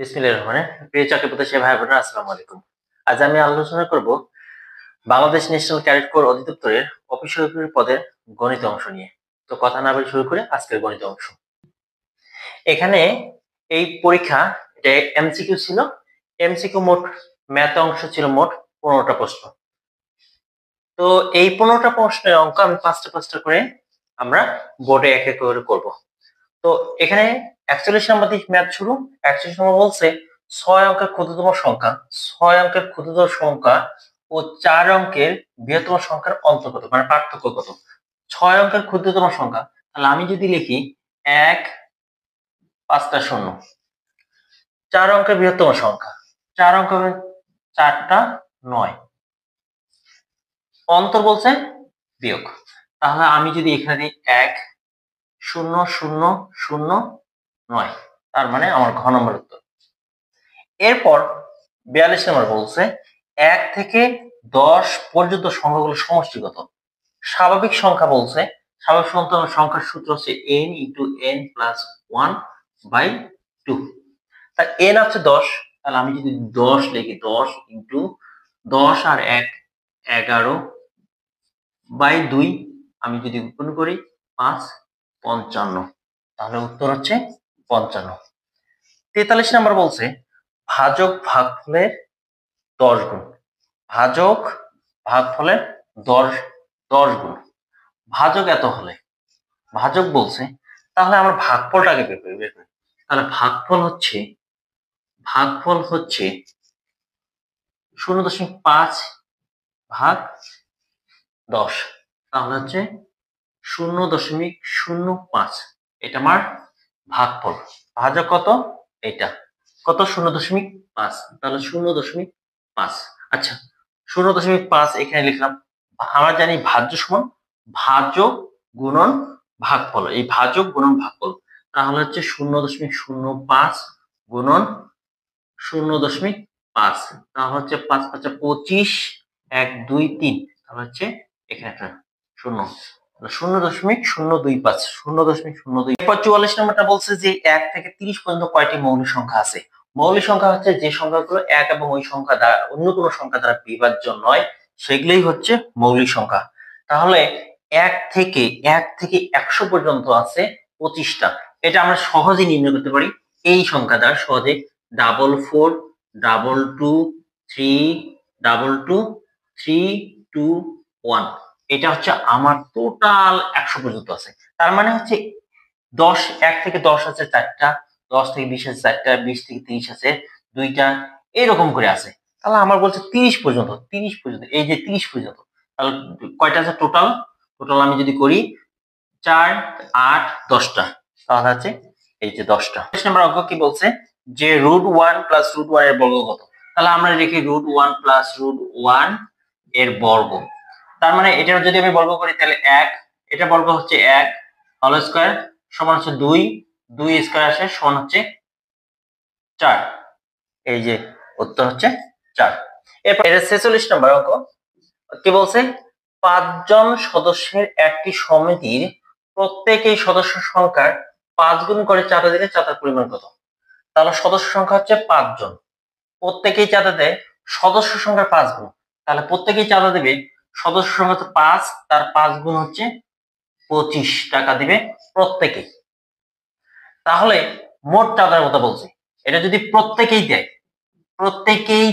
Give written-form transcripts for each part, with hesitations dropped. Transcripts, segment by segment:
বিসমিল্লাহির রহমানির রহিম। প্রিয় চাকরিপ্রত্যাশী ভাই বোনেরা, আসসালামু আলাইকুম। আজ আমি আলোচনা করব বাংলাদেশ ন্যাশনাল ক্যাডেট কোর অধিদপ্তরের অফিস সহকারী পদের গণিত অংশ নিয়ে। তো কথা না বলে শুরু করে আজকের গণিত অংশ। এখানে এই পরীক্ষা এটা এমসিকিউ ছিল। এমসিকিউ মোট ম্যাথ অংশ ছিল মোট 15টা প্রশ্ন। তো এই 15টা প্রশ্নের অঙ্ক আমি পাঁচটা করে আমরা বোর্ডে এক এক করে করব। তো এখানে 41 নাম্বার দিয়ে ম্যাথ শুরু। 41 নম্বর বলছে 6 অঙ্কের ক্ষুদ্রতম সংখ্যা, 6 অঙ্কের ক্ষুদ্রতম সংখ্যা ও 4 অঙ্কের বৃহত্তম সংখ্যার অন্তর্গত, মানে পার্থক্য কত। 6 অঙ্কের ক্ষুদ্রতম সংখ্যা, তাহলে আমি যদি লিখি 1 5টা শূন্য। 4 অঙ্কের বৃহত্তম সংখ্যা, 4 অঙ্ক 4টা 9। অন্তর বলছে বিয়োগ, তাহলে আমি যদি এখানে দিই 1 0 0 0 9, তার মানে আমার ঘ নম্বর উত্তর। এরপর 42 নম্বর বলছে 1 থেকে 10 পর্যন্ত সংখ্যাগুলো সমষ্টিগত। স্বাভাবিক সংখ্যা বলছে, স্বাভাবিক সংখ্যার সূত্র হচ্ছে n × n + 1/2। তার n হচ্ছে 10, তাহলে আমি যদি 10 লিখি 10 × 10 আর 1 11/2, আমি যদি গুণ করি 5 55, তাহলে উত্তর হচ্ছে 55। 43 নম্বর বলছে ভাজক ভাগফলের 10 গুণ। ভাজক ভাগফলের 10 গুণ। ভাজক এত হলে, ভাজক বলছে, তাহলে আমরা ভাগফলটাকে বের করি। তাহলে ভাগফল হচ্ছে 0.5 ভাগ 10, তাহলে হচ্ছে 0.05। এটা আমার ভাগফল। ভাজক কত? এটা কত? 0.5, তাহলে 0.5। আচ্ছা, 0.5 এখানে লিখলাম। আমরা জানি ভাজ্য সমান ভাজক গুণন ভাগফল। এই ভাজক গুণন ভাগফল, তাহলে হচ্ছে 0.05 গুণন 0.5, তাহলে হচ্ছে 5 5 25, 1 2 3, তাহলে হচ্ছে এখানে একটা শূন্য, 0.025, 0.02। এরপর 44 নম্বরটা বলছে যে 1 থেকে 30 পর্যন্ত কয়টি মৌলিক সংখ্যা আছে। মৌলিক সংখ্যা হচ্ছে যে সংখ্যাগুলো 1 এবং ওই সংখ্যা দ্বারা অন্য কোনো সংখ্যা দ্বারা বিভাজ্য নয়, সেগুলোই হচ্ছে মৌলিক সংখ্যা। তাহলে 1 থেকে 100 পর্যন্ত আছে 25টা। এটা আমরা সহজেই নির্ণয় করতে পারি এই সংখ্যা দ্বারা সহজে। 44 22 3 22 3 2 1, এটা হচ্ছে আমার টোটাল 100 পর্যন্ত আছে। তার মানে হচ্ছে 1 থেকে 10 আছে 4টা, 10 থেকে 20 আছে 4টা, 20 থেকে 30 আছে 2টা, এরকম করে আছে। তাহলে আমার বলছে 30 পর্যন্ত, 30 পর্যন্ত, এই যে 30 পর্যন্ত। তাহলে কয়টা আছে টোটাল? টোটাল আমি যদি করি 4 8 10টা, তাহলে আছে এই যে 10টা। 25 নম্বর অঙ্ক কি বলছে যে √1 + √1 এর বর্গ কত। তাহলে আমরা লিখি √1 + √1 এর বর্গ। তার মানে এটা যদি আমি বর্গ করি তাহলে 1, এটা বর্গ হচ্ছে 1 হোল স্কয়ার সমান হচ্ছে 2, 2 স্কয়ার আসে সমান হচ্ছে 4। এই যে উত্তর হচ্ছে 4। এরপর এটা 46 নম্বর অঙ্ক কি বলছে 5 জন সদস্যের একটি সমিতির প্রত্যেকই সদস্য সংখ্যার 5 গুণ করে চাঁদা দিলে চাঁদার পরিমাণ কত। তাহলে সদস্য সংখ্যা হচ্ছে 5 জন, প্রত্যেকেই চাঁদা দেয় সদস্য সংখ্যার 5 গুণ, তাহলে প্রত্যেকেই চাঁদা দেবে সদস্য সংখ্যা হচ্ছে 5, তার 5 গুণ হচ্ছে 25 টাকা দিবে প্রত্যেকেই। তাহলে মোট চাঁদার কথা বলছে, এটা যদি প্রত্যেকেই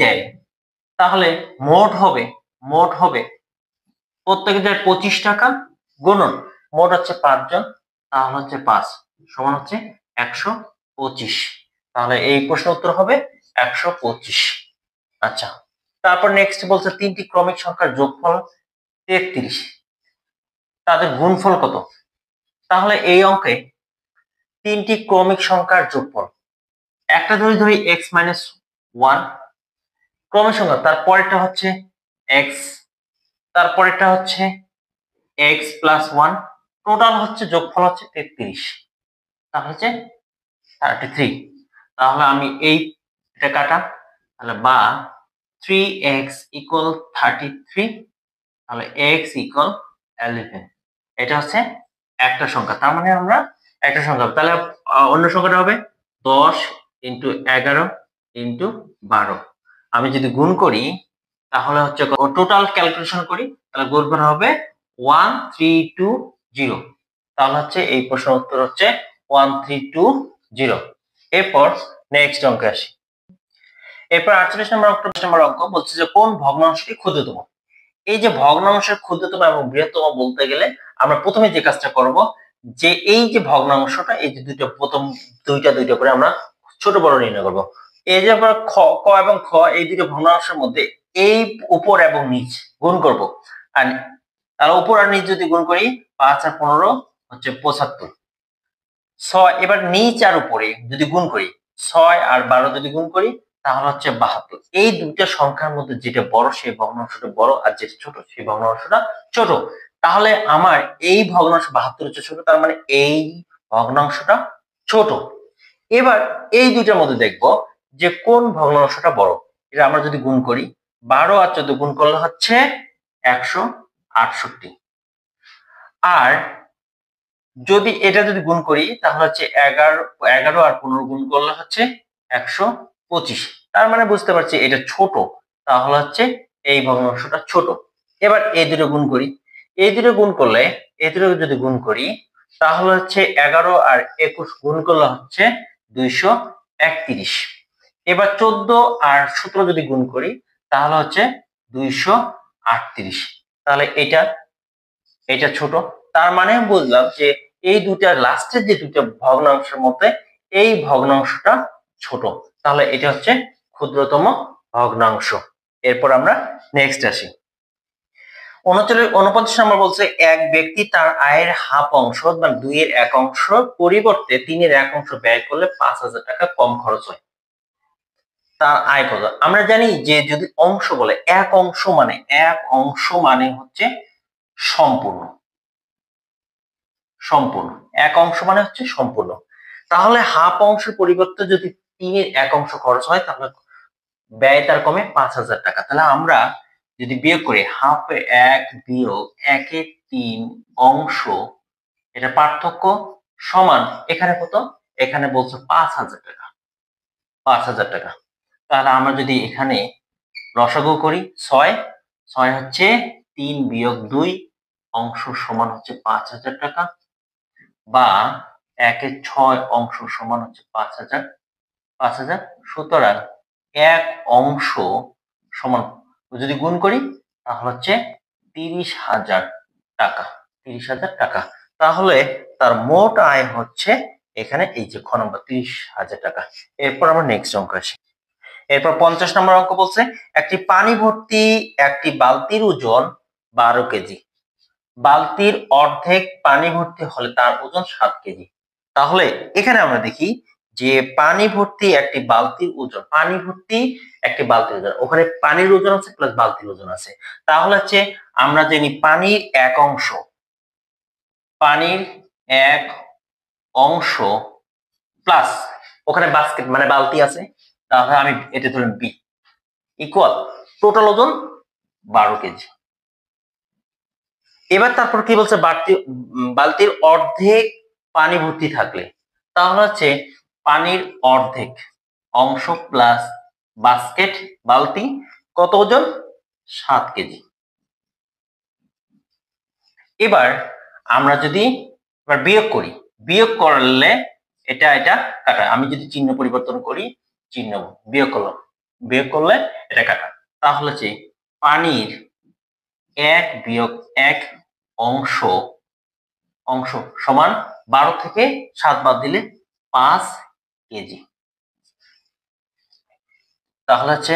দেয় তাহলে মোট হবে প্রত্যেকে দেয় 25 টাকা গুণন মোট হচ্ছে 5 জন, তাহলে হচ্ছে 5 সমান হচ্ছে 125। তাহলে এই প্রশ্নের উত্তর হবে 125। আচ্ছা, তারপর নেক্সট বলছে 3টি ক্রমিক সংখ্যার যোগফল 33, তাদের গুণফল কত। তাহলে এই অঙ্কে 3টি ক্রমিক সংখ্যার যোগফল, একটা ধরি x - 1 ক্রমিক সংখ্যা, তারপরেরটা হচ্ছে x, তারপরেরটা হচ্ছে x + 1, টোটাল হচ্ছে যোগফল হচ্ছে 33, তাহলে হচ্ছে 33। তাহলে আমি এটা কাটা, তাহলে বা 3x = 33, তাহলে x = 11। এটা হচ্ছে একটা সংখ্যা, তার মানে আমরা একটা সংখ্যা, তাহলে অন্য সংখ্যাটা হবে 10 ইন্টু 11 ইন্টু 12। আমি যদি গুণ করি তাহলে হচ্ছে টোটাল ক্যালকুলেশন করি, তাহলে গুণ করা হবে 1320। তাহলে হচ্ছে এই প্রশ্নের উত্তর হচ্ছে 1320। এরপর নেক্সট অঙ্কে আসি। এরপর 48 নম্বর অঙ্ক বলছে যে কোন ভগ্নাংশটি ক্ষুদ্রতম। এই যে ভগ্নাংশের ক্ষুদ্রতম এবং বৃহত্তম বলতে গেলে আমরা প্রথমে যে কাজটা করব, যে এই যে ভগ্নাংশটা, এই যে প্রথম দুইটা করে আমরা ছোট বড় নির্ণয় করব। এই যে আমরা ক এবং খ এই দুটো ভগ্নাংশের মধ্যে এই উপর এবং নিচ গুণ করব। আর তাহলে উপর আর নিচ যদি গুণ করি 5 আর 15 হচ্ছে 75। 6 এবার নিচ আর উপরে যদি গুণ করি 6 আর 12 যদি গুণ করি তাহলে হচ্ছে 72। এই দুইটা সংখ্যার মধ্যে যেটা বড় সেই ভগ্নাংশটা বড়, আর যেটা ছোট সেই ভগ্নাংশটা ছোট। তাহলে আমার এই ভগ্নাংশ 72 হচ্ছে ছোট, তার মানে এই ভগ্নাংশটা ছোট। এবার এই দুইটার মধ্যে দেখব যে কোন ভগ্নাংশটা বড়। এটা আমরা যদি গুণ করি 12 আর 14 গুণ করলে হচ্ছে 168। আর যদি এটা যদি গুণ করি তাহলে হচ্ছে 11 আর 15 গুণ করলে হচ্ছে 125। তার মানে বুঝতে পারছি এটা ছোট, তাহলে হচ্ছে এই ভগ্নাংশটা ছোট। এবার এই দুটো গুণ করি, এই দুটো গুণ করলে এই দুটো যদি গুণ করি তাহলে হচ্ছে 11 আর 21 গুণ করলে হচ্ছে 231। এবার 14 আর 17 যদি গুণ করি তাহলে হচ্ছে 238। তাহলে এটা ছোট। তার মানে বুঝলাম যে এই দুটার লাস্টের যে দুটো ভগ্নাংশের মধ্যে এই ভগ্নাংশটা ছোট, তাহলে এটা হচ্ছে ক্ষুদ্রতম ভগ্নাংশ। এরপর আমরা নেক্সট আসি। 49 নম্বর বলছে এক ব্যক্তি তার আয়ের হাফ অংশ বা 2/1 পরিবর্তে 3/1 ব্যয় করলে 5000 টাকা কম খরচ হয়। তার আয় কত? আমরা জানি যে যদি অংশ বলে এক অংশ মানে হচ্ছে সম্পূর্ণ। এক অংশ মানে হচ্ছে সম্পূর্ণ। তাহলে হাফ অংশের পরিবর্তে যদি 3/1 খরচ হয় তাহলে ব্যয় তার কমে 5000 টাকা। তাহলে আমরা যদি বিয়োগ করি হাফ 1 বিয়োগ 1/3 অংশ, এটা পার্থক্য সমান এখানে কত? এখানে বলছে 5000 টাকা। 5000 টাকা। তাহলে আমরা যদি এখানে লসাগু করি 6 হচ্ছে 3 বিয়োগ 2 অংশ সমান হচ্ছে 5000 টাকা, বা 1/6 অংশ সমান হচ্ছে 5000। সুতরাং এক অংশ সমান যদি গুণ করি তাহলে হচ্ছে 30,000 টাকা। 30,000 টাকা। তাহলে তার মোট আয় হচ্ছে এখানে এই যে খ নম্বর 30,000 টাকা। এরপর আমরা নেক্সট অঙ্ক আসি। এরপর 50 নম্বর অঙ্ক বলছে একটি পানি ভর্তি একটি বালতির ওজন 12 কেজি। বালতির অর্ধেক পানি ভর্তি হলে তার ওজন 7 কেজি। তাহলে এখানে আমরা দেখি যে পানি ভর্তি একটি বালতির ওজন, ওখানে পানির ওজন আছে প্লাস বালতির ওজন আছে। তাহলে হচ্ছে আমরা জানি পানির এক অংশ প্লাস ওখানে বাস্কেট মানে বালতি আছে, তাহলে আমি এটা ধরুন বি ইকুয়াল টোটাল ওজন 12 কেজি। এবার তারপর কি বলছে বালতির অর্ধেক পানি ভর্তি থাকলে, তাহলে হচ্ছে পানির অর্ধেক অংশ প্লাস বাস্কেট বালতি কত ওজন? 7 কেজি। এবার আমরা যদি বিয়োগ করি, বিয়োগ করলে এটা কাটা। আমি যদি চিহ্ন পরিবর্তন করি, চিহ্ন বিয়োগ করলে এটা কাটা। তাহলে হচ্ছে পানির 1 বিয়োগ 1 অংশ সমান 12 থেকে 7 বাদ দিলে 5 কেজি। তাহলে হচ্ছে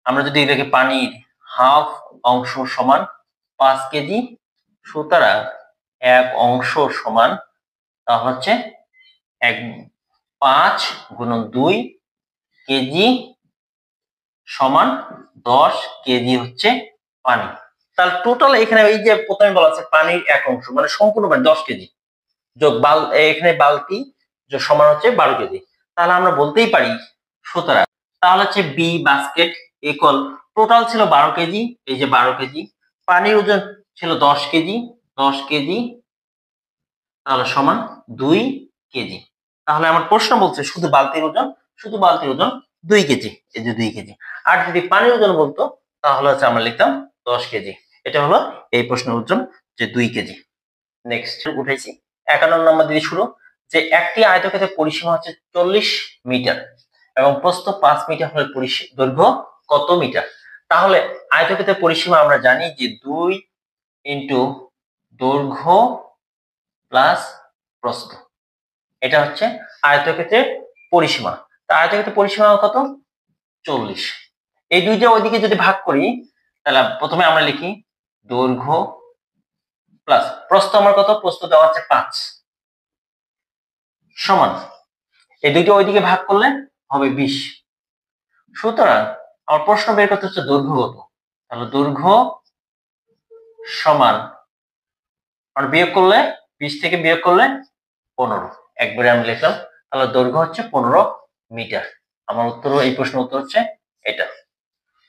আমরা যদি এটাকে পানির হাফ অংশ সমান 5 কেজি, সুতরাং এক অংশ সমান তাহলে হচ্ছে 5 গুণন 2 কেজি সমান 10 কেজি হচ্ছে পানি। তাহলে টোটাল এখানে এই যে প্রথমে বলা আছে পানির এক অংশ মানে সম্পূর্ণ পানি 10 কেজি যোগ এখানে বালতি যোগ সমান হচ্ছে 12 কেজি। তাহলে আমরা বলতেই পারি সুতরাং তাহলে হচ্ছে বি বাস্কেট ইকুয়াল টোটাল ছিল 12 কেজি, এই যে 12 কেজি, পানির ওজন ছিল 10 কেজি, তাহলে সমান 2 কেজি। তাহলে আমার প্রশ্ন বলছে শুধু বালতির ওজন শুধু বালতির ওজন 2 কেজি, এই যে 2 কেজি। আর যদি পানির ওজন বলতো তাহলে হচ্ছে আমরা লিখতাম 10 কেজি। এটা হলো এই প্রশ্নের ওজন যে 2 কেজি। নেক্সট উঠাইছি 51 নম্বর দিয়ে শুরু, যে একটি আয়তক্ষেত্রের পরিসীমা হচ্ছে 40 মিটার এবং প্রস্থ 5 মিটার হলে দৈর্ঘ্য কত মিটার? তাহলে আয়তক্ষেত্রের পরিসীমা আমরা জানি যে 2 ইনটু দৈর্ঘ্য প্লাস প্রস্থ, এটা হচ্ছে আয়তক্ষেত্রের পরিসীমা। তা আয়তক্ষেত্রের পরিসীমা কত? 40। এই দুইটা ওইদিকে যদি ভাগ করি তাহলে প্রথমে আমরা লিখি দৈর্ঘ্য প্লাস প্রস্থ, আমার কত? প্রস্থ দেওয়া আছে 5 সমান এই দুইটা ওইদিকে ভাগ করলে হবে 20। সুতরাং আমার প্রশ্ন বের করতে হচ্ছে দৈর্ঘ্য কত। তাহলে দৈর্ঘ্য সমান আর বিয়োগ করলে 20 থেকে বিয়োগ করলে 15, একবারে আমি লিখলাম। তাহলে দৈর্ঘ্য হচ্ছে 15 মিটার। আমার উত্তর, এই প্রশ্নের উত্তর হচ্ছে এটা।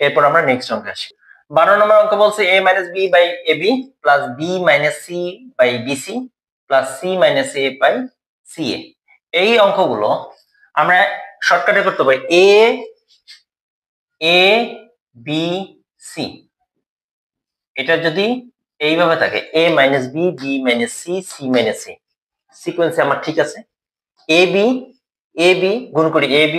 এরপর আমরা নেক্সট অঙ্কে আসি। 12 নম্বর অঙ্ক বলছে a - b by ab plus b - c by bc plus c - a by ca। এই অঙ্কগুলো আমরা শর্টকাটে করতে পারি a b c। এটা যদি এইভাবে থাকে a - b b - c c - a, সিকোয়েন্সে আমার ঠিক আছে। a b গুণ করি a b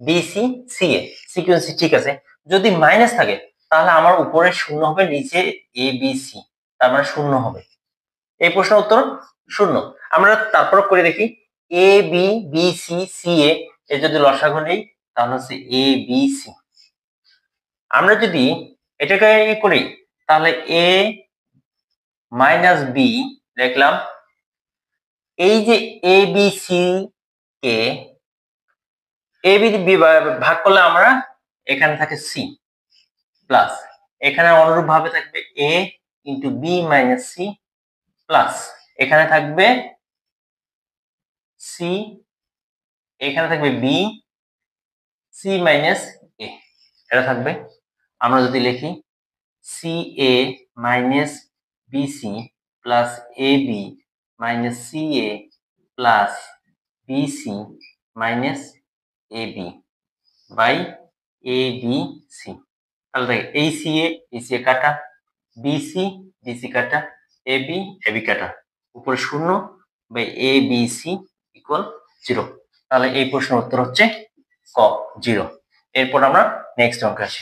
b c c a, সিকোয়েন্সে ঠিক আছে। যদি মাইনাস থাকে তাহলে আমার উপরে শূন্য হবে, নিচে a b c, তার মানে শূন্য হবে। এই প্রশ্নের উত্তর শূন্য। আমরা তারপর করে দেখি a b b c c a এর যদি লসাগু নেই তাহলে হচ্ছে a b c। আমরা যদি এটাকে করি তাহলে a মাইনাস b লিখলাম। এই যে a b c K a b ভাগ করলে আমরা এখানে থাকে c প্লাস এখানে অনুরূপ ভাবে থাকবে a into b minus c plus এখানে থাকবে c, এখানে থাকবে b c মাইনাস a, এটা থাকবে। আমরা যদি লিখি ca minus bc plus ab minus ca plus bc minus ab by abc, তাহলে দেখ এই ca কাটা, bc bc কাটা, ab ab কাটা, উপরে শূন্য বাই abc ইকুয়াল 0। তাহলে এই প্রশ্নের উত্তর হচ্ছে ক 0। এরপর আমরা নেক্সট অঙ্কে আসি।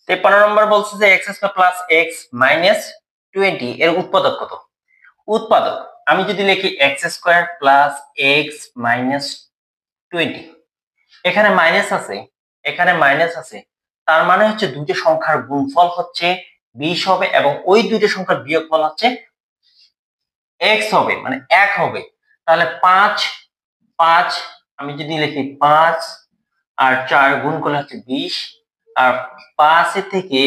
53 নম্বর বলছে যে x square plus x minus 20 এর উৎপাদক কত? উৎপাদক আমি যদি লিখি x square plus x minus 20, এখানে মাইনাস আছে, এখানে মাইনাস আছে, তার মানে হচ্ছে দুইটা সংখ্যার গুণফল হচ্ছে 20 হবে এবং ওই দুইটা সংখ্যার বিয়োগফল হচ্ছে x হবে, মানে 1 হবে। তাহলে 5 5 আমি যদি লিখি 5 আর 4 গুণ করলে হচ্ছে 20, আর 5 এর থেকে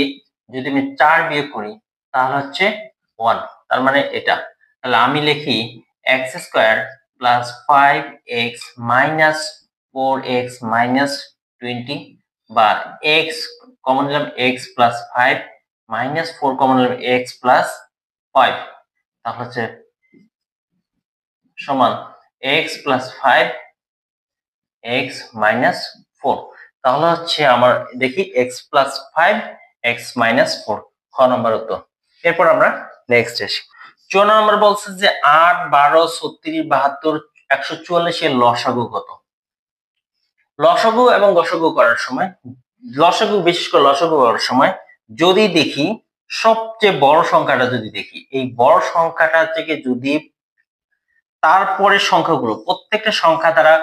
যদি আমি 4 বিয়োগ করি তাহলে হচ্ছে 1, তার মানে এটা। তাহলে আমি লিখি x square plus 5x minus 4x minus 20 বা x কমন নিলাম x প্লাস 5 মাইনাস 4 কমন নিলাম x প্লাস 5, তাহলে হচ্ছে সমান x প্লাস 5 x মাইনাস 4। তাহলে হচ্ছে আমার দেখি x প্লাস 5 x মাইনাস 4, খ নম্বর উত্তর। এরপর আমরা নেক্সট আসি। 54 নম্বর বলছে যে 8 12 36 72 144 এর লসাগু কত? লসাগু এবং গসাগু করার সময়, লসাগু বিশেষ করে লসাগু করার সময় যদি দেখি সবচেয়ে বড় সংখ্যাটা যদি দেখি, এই বড় সংখ্যাটা থেকে যদি তারপরে সংখ্যাগুলো প্রত্যেকটা সংখ্যা দ্বারা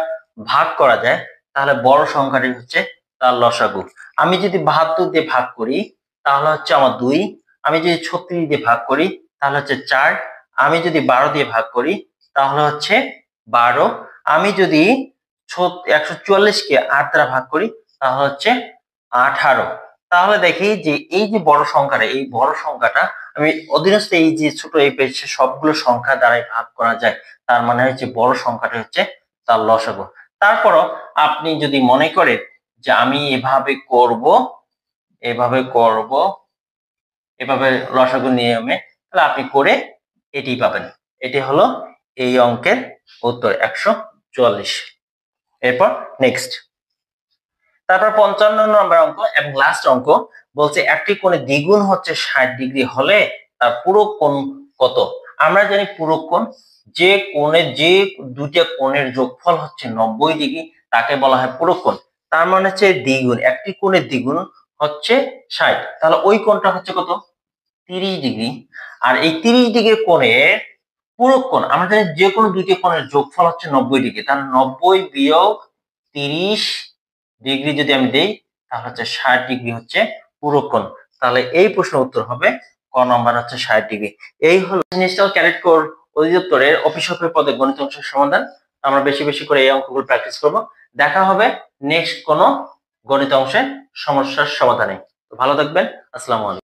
ভাগ করা যায় তাহলে বড় সংখ্যাটি হচ্ছে তার লসাগু। আমি যদি 72 দিয়ে ভাগ করি তাহলে হচ্ছে আমার 2, আমি যদি 36 দিয়ে ভাগ করি তাহলে হচ্ছে 4, আমি যদি 12 দিয়ে ভাগ করি তাহলে হচ্ছে 12, আমি যদি 144 কে 8 দ্বারা ভাগ করি তাহলে হচ্ছে 18। তাহলে দেখি যে এই যে বড় সংখ্যাটা, এই বড় সংখ্যাটা আমি অধীনস্থ এই যে ছোট এই পেজে সবগুলো সংখ্যা দ্বারাই ভাগ করা যায়, তার মানে হচ্ছে বড় সংখ্যাটা হচ্ছে তার লসাগু। তারপরও আপনি যদি মনে করেন যে আমি এভাবে করব এভাবে লসাগু নিয়মে, তাহলে আপনি করে এটি পাবেন। এটি হলো এই অঙ্কের উত্তর 144। এরপর নেক্সট তারপর 55 নম্বর অঙ্ক এবং লাস্ট অঙ্ক বলছে একটি কোণে দ্বিগুণ হচ্ছে 60 ডিগ্রি হলে তার পূরক কোণ কত। আমরা জানি পূরক কোণ যে দুইটা কোণের যোগফল হচ্ছে 90 ডিগ্রি তাকে বলা হয় পূরক কোণ। তার মানে হচ্ছে দ্বিগুণ, একটি কোণের দ্বিগুণ হচ্ছে 60, তাহলে ওই কোণটা হচ্ছে কত 30 ডিগ্রি। আর এই 30 ডিগ্রি কোণের পূরক কোণ আমরা জানি যে কোনো দুইটি কোণের যোগফল হচ্ছে 90 ডিগ্রি, তাহলে 90 বিয়োগ 30 ডিগ্রি যদি আমি দেই তাহলে হচ্ছে 60 ডিগ্রি হচ্ছে পূরক কোণ। তাহলে এই প্রশ্নের উত্তর হবে ক নম্বর হচ্ছে 60 ডিগ্রি। এই হলো ন্যাশনাল ক্যাডেট কোর অধিদপ্তরের অফিসার পদে গণিত অংশের সমাধান। আমরা বেশি বেশি করে এই অঙ্কগুলো প্র্যাকটিস করব। দেখা হবে নেক্সট কোনো গণিত অংশে সমস্যার সমাধানে। তো ভালো থাকবেন। আসসালামু আলাইকুম।